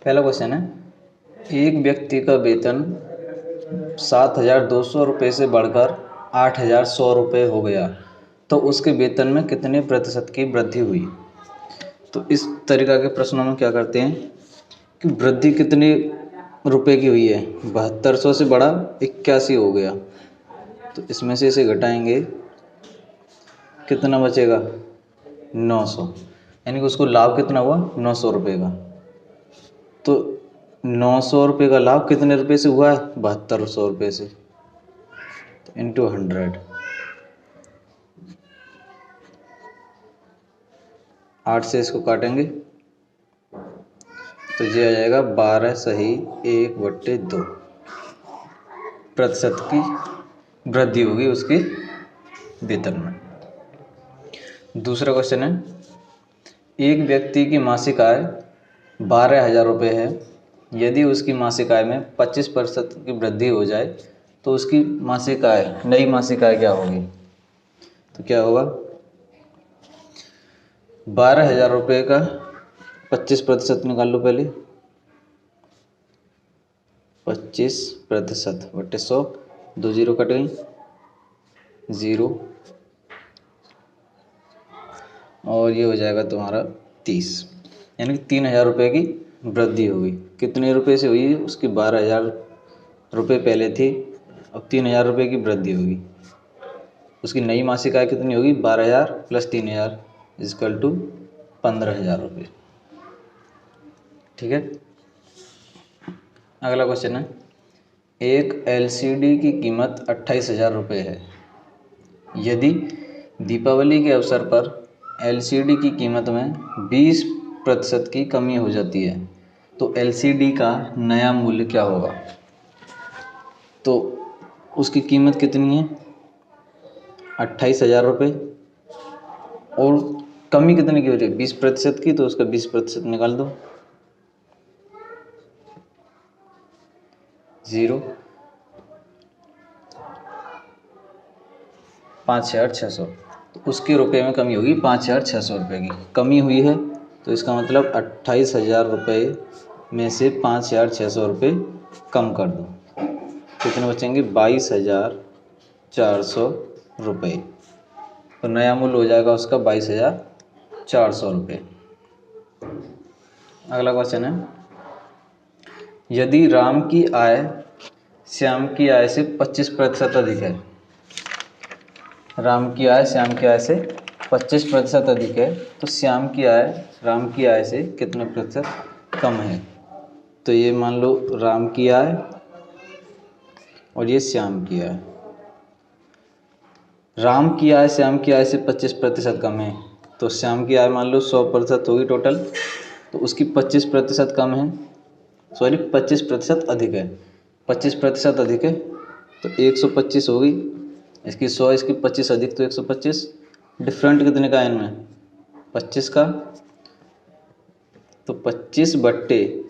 पहला क्वेश्चन है, एक व्यक्ति का वेतन 7,200 रुपये से बढ़कर 8,100 रुपये हो गया तो उसके वेतन में कितने प्रतिशत की वृद्धि हुई। तो इस तरीक़ा के प्रश्नों में क्या करते हैं कि वृद्धि कितने रुपए की हुई है, 7200 से बढ़ा 81 हो गया, तो इसमें से इसे घटाएंगे, कितना बचेगा 900, यानी कि उसको लाभ कितना हुआ 900 रुपये का। तो 900 रुपये का लाभ कितने रुपये से हुआ है, 7200 रुपये से, तो इंटू 100, 8 से इसको काटेंगे तो ये आ जाएगा 12 सही 1/2 प्रतिशत की वृद्धि होगी उसके वेतन में। दूसरा क्वेश्चन है, एक व्यक्ति की मासिक आय 12,000 रुपये है, यदि उसकी मासिक आय में 25% की वृद्धि हो जाए तो उसकी मासिक आय, नई मासिक आय क्या होगी। तो क्या होगा, 12,000 रुपये का 25% निकाल लो पहले, 25% बटे 100, 2 जीरो कट गई, 0, और ये हो जाएगा तुम्हारा 30, यानी कि 3,000 रुपये की वृद्धि होगी। कितने रुपए से हुई, उसकी 12,000 रुपये पहले थी, अब 3,000 रुपये की वृद्धि होगी। उसकी नई मासिक आय कितनी होगी, 12,000 प्लस 3,000 इजकल टू 15,000 रुपये। ठीक है। अगला क्वेश्चन है, एक LCD की कीमत 28,000 रुपये है, यदि दीपावली के अवसर पर LCD की कीमत में 20% की कमी हो जाती है तो LCD का नया मूल्य क्या होगा। तो उसकी कीमत कितनी है, 28,000 रुपये, और कमी कितने की हो रही है, 20% की, तो उसका 20% निकाल दो, 0, 5,600, तो उसके रुपये में कमी होगी 5,600 रुपये की कमी हुई है। तो इसका मतलब 28,000 रुपये में से 5,600 रुपये कम कर दो, कितने बचेंगे, 22,400 रुपये। तो नया मूल्य हो जाएगा उसका 22,400 रुपये। अगला क्वेश्चन है, यदि राम की आय श्याम की आय से 25% अधिक है, राम की आय श्याम की आय से 25% अधिक है, तो श्याम की आय राम की आय से कितने प्रतिशत कम है। तो ये मान लो राम की आय और ये श्याम की आय, राम की आय श्याम की आय से 25% कम है, तो श्याम की आय मान लो 100% होगी टोटल, तो उसकी 25% कम है, सॉरी 25% अधिक है, 25% अधिक है तो 125 होगी, इसकी 100, इसकी 25 अधिक तो 125, डिफरेंट कितने का है इनमें, 25 का, तो 25 बट्टे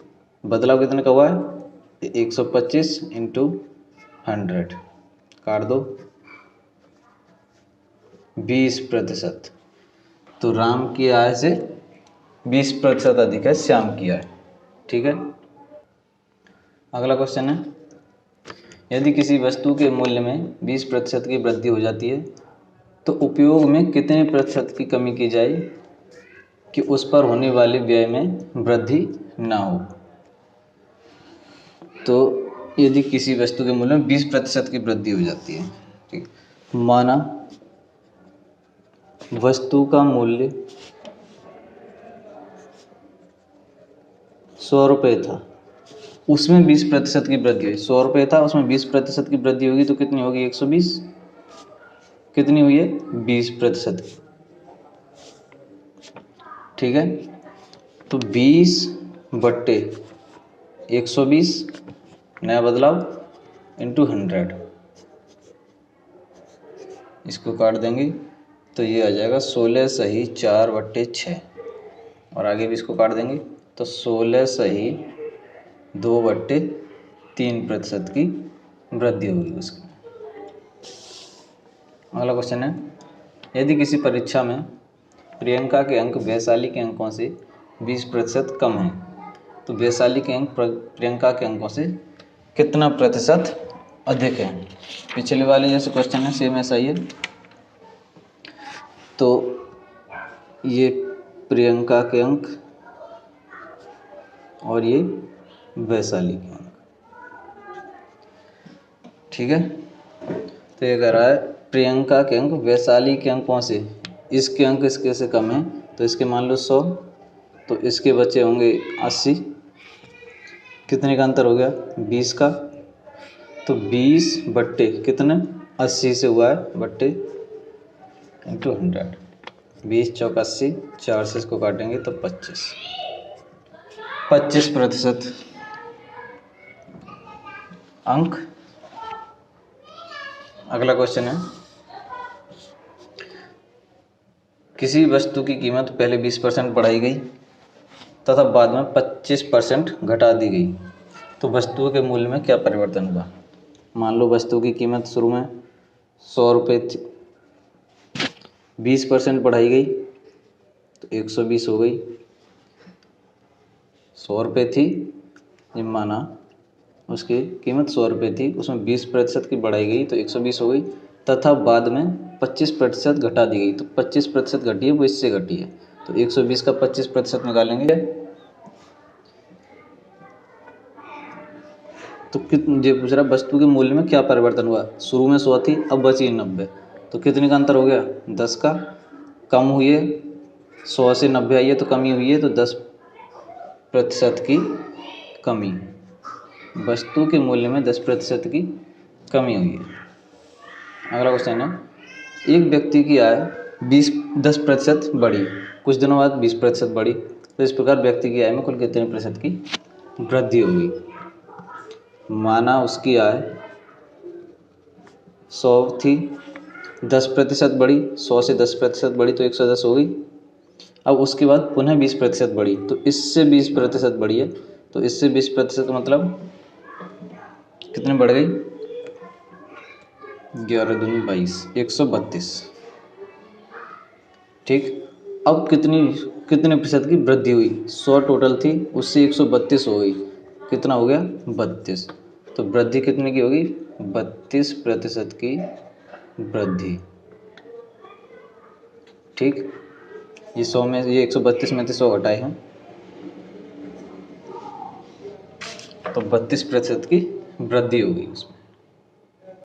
बदलाव कितने का हुआ है, 125 इंटू 100, काट दो, 20%। तो राम की आय से 20% अधिक है श्याम की आय। ठीक है। अगला क्वेश्चन है, यदि किसी वस्तु के मूल्य में 20% की वृद्धि हो जाती है तो उपयोग में कितने प्रतिशत की कमी की जाए कि उस पर होने वाले व्यय में वृद्धि ना हो। तो यदि किसी वस्तु के मूल्य में 20% की वृद्धि हो जाती है, ठीक, माना वस्तु का मूल्य 100 रुपये था, उसमें 20% की वृद्धि हुई, 100 रुपये था उसमें 20% की वृद्धि होगी तो कितनी होगी, 120, कितनी हुई है 20% की। ठीक है। तो 20 बट्टे 120 नया बदलाव इंटू 100, इसको काट देंगे तो ये आ जाएगा 16 सही 4/6, और आगे भी इसको काट देंगे तो 16 सही 2/3% की वृद्धि होगी उसकी। अगला क्वेश्चन है, यदि किसी परीक्षा में प्रियंका के अंक वैशाली के अंकों से 20% कम हैं तो वैशाली के अंक प्रियंका के अंकों से कितना प्रतिशत अधिक है। पिछले वाले जैसे क्वेश्चन है सेम ऐसा ही है। तो ये प्रियंका के अंक और ये वैशाली के अंक, ठीक है। तो ये कह रहा है प्रियंका के अंक वैशाली के अंकों से, इसके अंक इसके से कम है तो इसके मान लो 100, तो इसके बचे होंगे 80। कितने का अंतर हो गया 20 का, तो 20 बट्टे कितने 80 से हुआ है बट्टे इंटू 100, 20 चौक 80, 4 से इसको काटेंगे तो 25% अंक। अगला क्वेश्चन है किसी वस्तु की कीमत पहले 20% बढ़ाई गई तथा बाद में 25% घटा दी गई, तो वस्तुओं के मूल्य में क्या परिवर्तन हुआ। मान लो वस्तु की कीमत शुरू में 100 रुपये थी, 20% बढ़ाई गई तो 120 हो गई। 100 रुपये थी, ये माना उसकी कीमत 100 रुपये थी, उसमें 20% की बढ़ाई गई तो 120 हो गई, तथा बाद में 25% घटा दी गई, तो 25% घटी है वो इससे घटी है, तो 120 का 25% निकालेंगे तो ये पूछ रहा वस्तु के मूल्य में क्या परिवर्तन हुआ। शुरू में 100 थी, अब बची 90, तो कितने का अंतर हो गया 10 का। कम हुई है 100 से 90 आई है तो कमी हुई है, तो 10% की कमी, वस्तु के मूल्य में 10% की कमी हुई है। अगला क्वेश्चन है एक व्यक्ति की आय 10% बढ़ी, कुछ दिनों बाद 20% बढ़ी, तो इस प्रकार व्यक्ति की आय में कुल कितने प्रतिशत की वृद्धि होगी। माना उसकी आय 100 थी, 10% बढ़ी, 100 से 10% बढ़ी तो 110 हो गई। अब उसके बाद पुनः 20% बढ़ी, तो इससे 20% बढ़ी है, तो इससे 20% मतलब कितने बढ़ गई 11 दूनी 22, 132, ठीक। अब कितने प्रतिशत की वृद्धि हुई, 100 टोटल थी उससे 132 हो गई, कितना हो गया 32, तो वृद्धि कितने की होगी 32% की वृद्धि, ठीक। ये 100 में ये 132 में से 100 घटाए हैं तो 32% की वृद्धि होगी उसमें।